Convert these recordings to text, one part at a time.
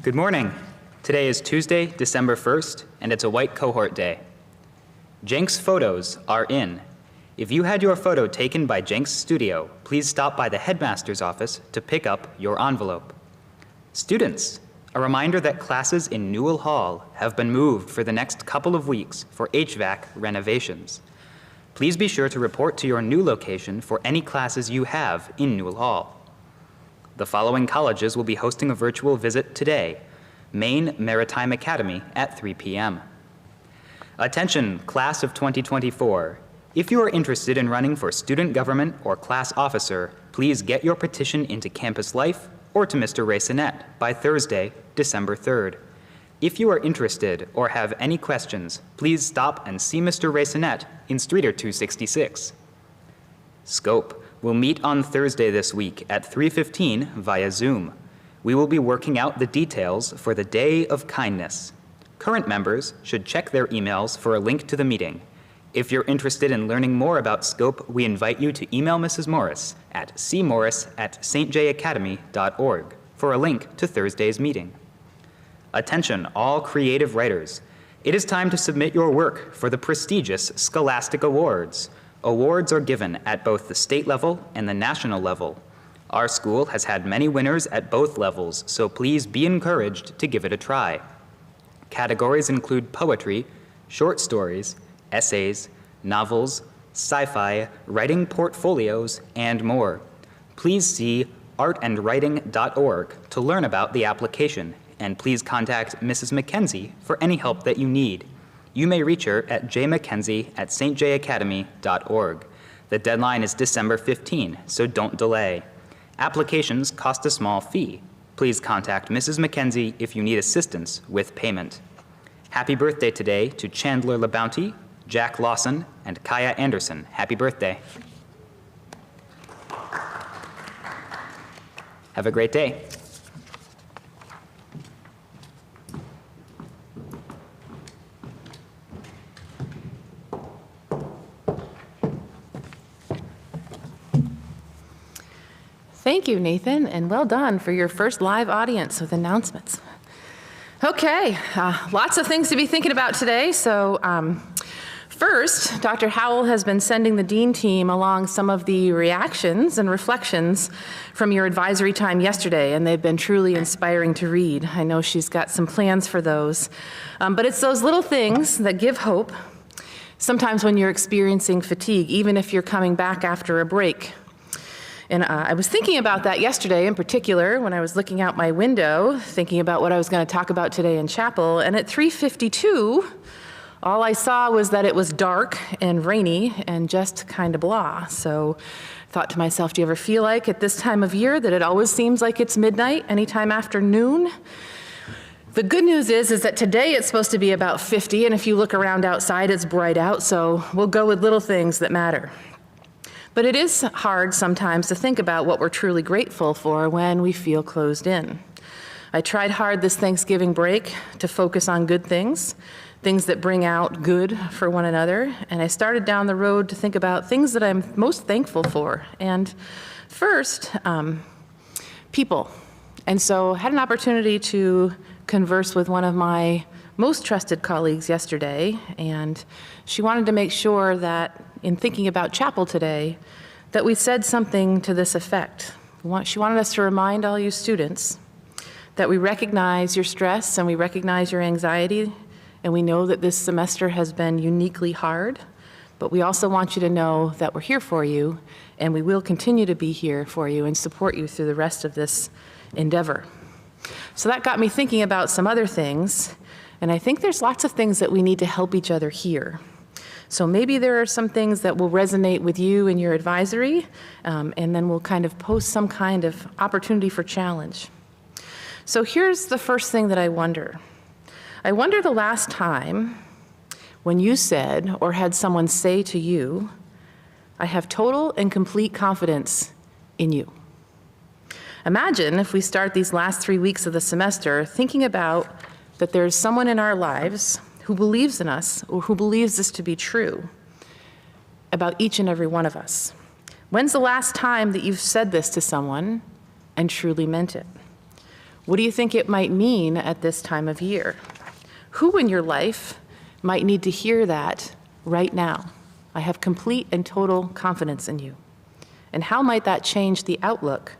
Good morning. Today is Tuesday, December 1st, and it's a white cohort day. Jenks photos are in. If you had your photo taken by Jenks Studio, please stop by the headmaster's office to pick up your envelope. Students, a reminder that classes in Newell Hall have been moved for the next couple of weeks for HVAC renovations. Please be sure to report to your new location for any classes you have in Newell Hall. The following colleges will be hosting a virtual visit today. Maine Maritime Academy at 3 p.m. Attention, class of 2024. If you are interested in running for student government or class officer, please get your petition into Campus Life or to Mr. Racinette by Thursday, December 3rd. If you are interested or have any questions, please stop and see Mr. Racinette in Streeter 266. Scope will meet on Thursday this week at 3:15 via Zoom. We will be working out the details for the Day of Kindness. Current members should check their emails for a link to the meeting. If you're interested in learning more about Scope, we invite you to email Mrs. Morris at cmorris@stjacademy.org for a link to Thursday's meeting. Attention, all creative writers. It is time to submit your work for the prestigious Scholastic Awards. Awards are given at both the state level and the national level. Our school has had many winners at both levels, so please be encouraged to give it a try. Categories include poetry, short stories, essays, novels, sci-fi, writing portfolios, and more. Please see artandwriting.org to learn about the application, and please contact Mrs. McKenzie for any help that you need. You may reach her at jmckenzie@stjacademy.org. The deadline is December 15, so don't delay. Applications cost a small fee. Please contact Mrs. McKenzie if you need assistance with payment. Happy birthday today to Chandler LeBounty, Jack Lawson, and Kaya Anderson. Happy birthday. Have a great day. Thank you, Nathan, and well done for your first live audience with announcements. Okay, lots of things to be thinking about today. So first, Dr. Howell has been sending the Dean team along some of the reactions and reflections from your advisory time yesterday, and they've been truly inspiring to read. I know she's got some plans for those. But it's those little things that give hope, sometimes when you're experiencing fatigue, even if you're coming back after a break. And I was thinking about that yesterday in particular when I was looking out my window, thinking about what I was going to talk about today in chapel. And at 3:52, all I saw was that it was dark and rainy and just kind of blah. So I thought to myself, do you ever feel like at this time of year that it always seems like it's midnight anytime after noon? The good news is that today it's supposed to be about 50, and if you look around outside, it's bright out, so we'll go with little things that matter. But it is hard sometimes to think about what we're truly grateful for when we feel closed in. I tried hard this Thanksgiving break to focus on good things, things that bring out good for one another, and I started down the road to think about things that I'm most thankful for. And first, people. And so I had an opportunity to converse with one of my most trusted colleagues yesterday, and she wanted to make sure that in thinking about chapel today, that we said something to this effect. She wanted us to remind all you students that we recognize your stress and we recognize your anxiety, and we know that this semester has been uniquely hard, but we also want you to know that we're here for you, and we will continue to be here for you and support you through the rest of this endeavor. So that got me thinking about some other things, and I think there's lots of things that we need to help each other hear. So maybe there are some things that will resonate with you in your advisory, and then we'll kind of post some kind of opportunity for challenge. So here's the first thing that I wonder. I wonder the last time when you said or had someone say to you, I have total and complete confidence in you. Imagine if we start these last 3 weeks of the semester thinking about that there's someone in our lives who believes in us or who believes this to be true about each and every one of us. When's the last time that you've said this to someone and truly meant it? What do you think it might mean at this time of year? Who in your life might need to hear that right now? I have complete and total confidence in you. And how might that change the outlook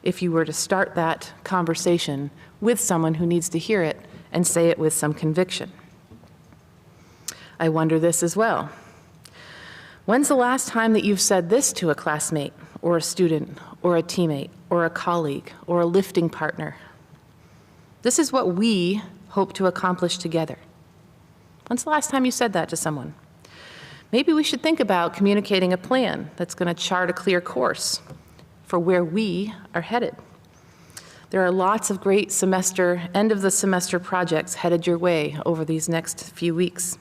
if you were to start that conversation with someone who needs to hear it and say it with some conviction? I wonder this as well. When's the last time that you've said this to a classmate or a student or a teammate or a colleague or a lifting partner? This is what we hope to accomplish together. When's the last time you said that to someone? Maybe we should think about communicating a plan that's going to chart a clear course for where we are headed. There are lots of great end of the semester projects headed your way over these next few weeks.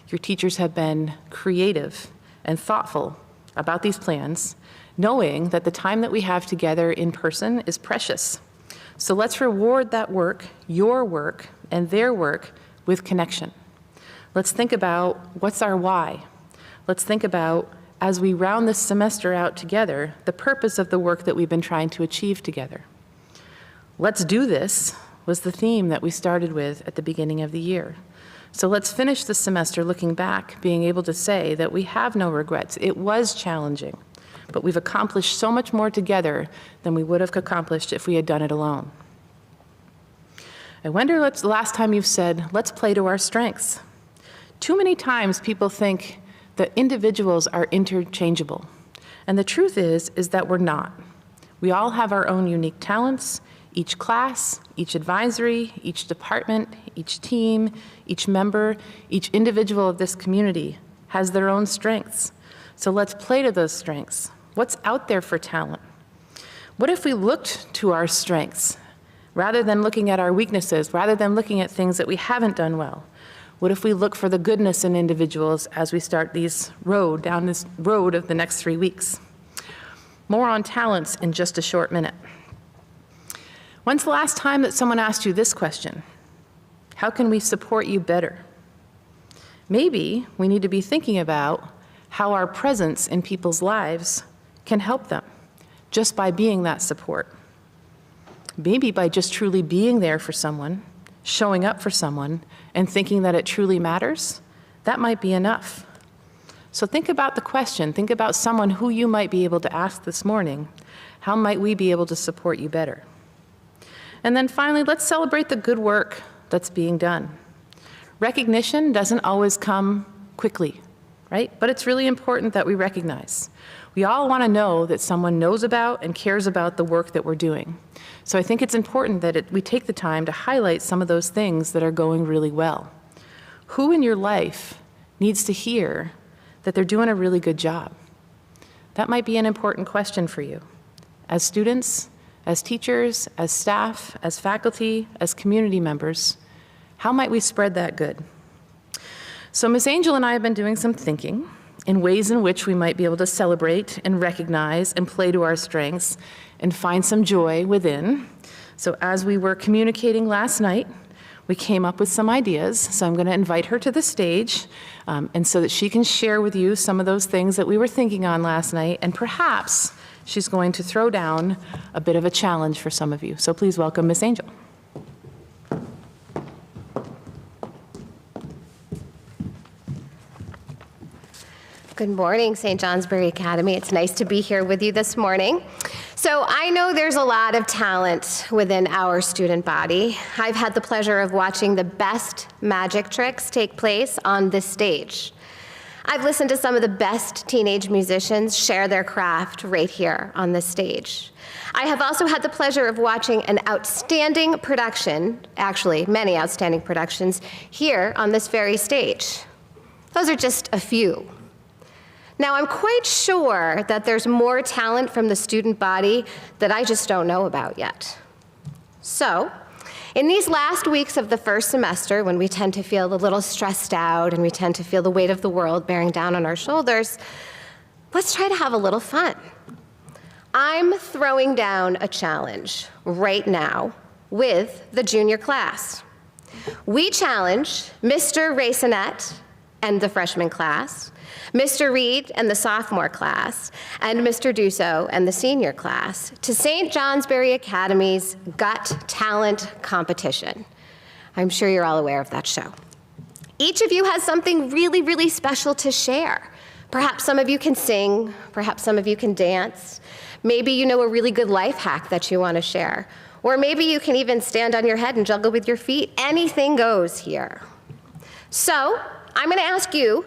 Your teachers have been creative and thoughtful about these plans, knowing that the time that we have together in person is precious. So let's reward that work, your work, and their work with connection. Let's think about what's our why. Let's think about, as we round this semester out together, the purpose of the work that we've been trying to achieve together. Let's do this was the theme that we started with at the beginning of the year. So let's finish the semester looking back, being able to say that we have no regrets. It was challenging, but we've accomplished so much more together than we would have accomplished if we had done it alone. I wonder what's the last time you've said, let's play to our strengths. Too many times people think that individuals are interchangeable. And the truth is that we're not. We all have our own unique talents. Each class, each advisory, each department, each team, each member, each individual of this community has their own strengths. So let's play to those strengths. What's out there for talent? What if we looked to our strengths rather than looking at our weaknesses, rather than looking at things that we haven't done well? What if we look for the goodness in individuals as we start down this road of the next 3 weeks? More on talents in just a short minute. When's the last time that someone asked you this question? How can we support you better? Maybe we need to be thinking about how our presence in people's lives can help them just by being that support. Maybe by just truly being there for someone, showing up for someone, and thinking that it truly matters, that might be enough. So think about the question. Think about someone who you might be able to ask this morning. How might we be able to support you better? And then finally, let's celebrate the good work that's being done. Recognition doesn't always come quickly, right? But it's really important that we recognize. We all want to know that someone knows about and cares about the work that we're doing. So I think it's important that we take the time to highlight some of those things that are going really well. Who in your life needs to hear that they're doing a really good job? That might be an important question for you. As students, as teachers, as staff, as faculty, as community members, how might we spread that good? So Ms. Angel and I have been doing some thinking in ways in which we might be able to celebrate and recognize and play to our strengths and find some joy within. So as we were communicating last night, we came up with some ideas. So I'm going to invite her to the stage and so that she can share with you some of those things that we were thinking on last night, and perhaps she's going to throw down a bit of a challenge for some of you. So please welcome Ms. Angel. Good morning, St. Johnsbury Academy. It's nice to be here with you this morning. So I know there's a lot of talent within our student body. I've had the pleasure of watching the best magic tricks take place on this stage. I've listened to some of the best teenage musicians share their craft right here on this stage. I have also had the pleasure of watching an outstanding production, actually many outstanding productions, here on this very stage. Those are just a few. Now, I'm quite sure that there's more talent from the student body that I just don't know about yet. So, in these last weeks of the first semester, when we tend to feel a little stressed out and we tend to feel the weight of the world bearing down on our shoulders, let's try to have a little fun. I'm throwing down a challenge right now with the junior class. We challenge Mr. Racinette and the freshman class, Mr. Reed and the sophomore class, and Mr. Dusso and the senior class to St. Johnsbury Academy's Got Talent competition. I'm sure you're all aware of that show. Each of you has something really, really special to share. Perhaps some of you can sing, perhaps some of you can dance. Maybe you know a really good life hack that you want to share. Or maybe you can even stand on your head and juggle with your feet. Anything goes here. So I'm going to ask you,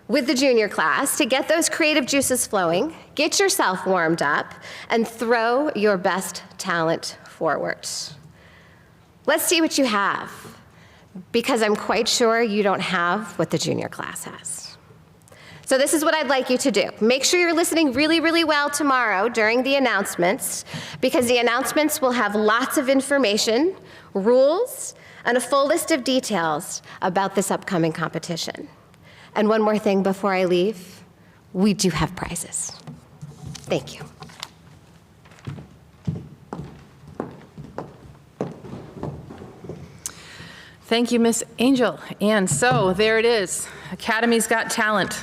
with the junior class, to get those creative juices flowing, get yourself warmed up, and throw your best talent forward. Let's see what you have, because I'm quite sure you don't have what the junior class has. So this is what I'd like you to do. Make sure you're listening really, really well tomorrow during the announcements, because the announcements will have lots of information, rules, and a full list of details about this upcoming competition. And one more thing before I leave, we do have prizes. Thank you. Thank you, Miss Angel. And so there it is, Academy's Got Talent.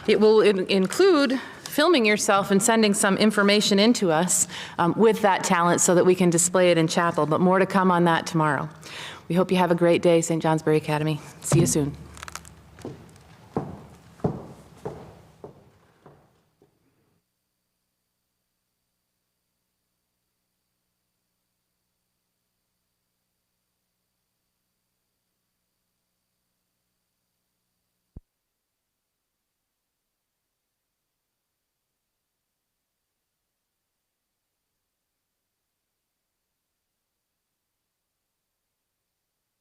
It will include filming yourself and sending some information into us with that talent so that we can display it in chapel, but more to come on that tomorrow. We hope you have a great day, St. Johnsbury Academy. See you soon.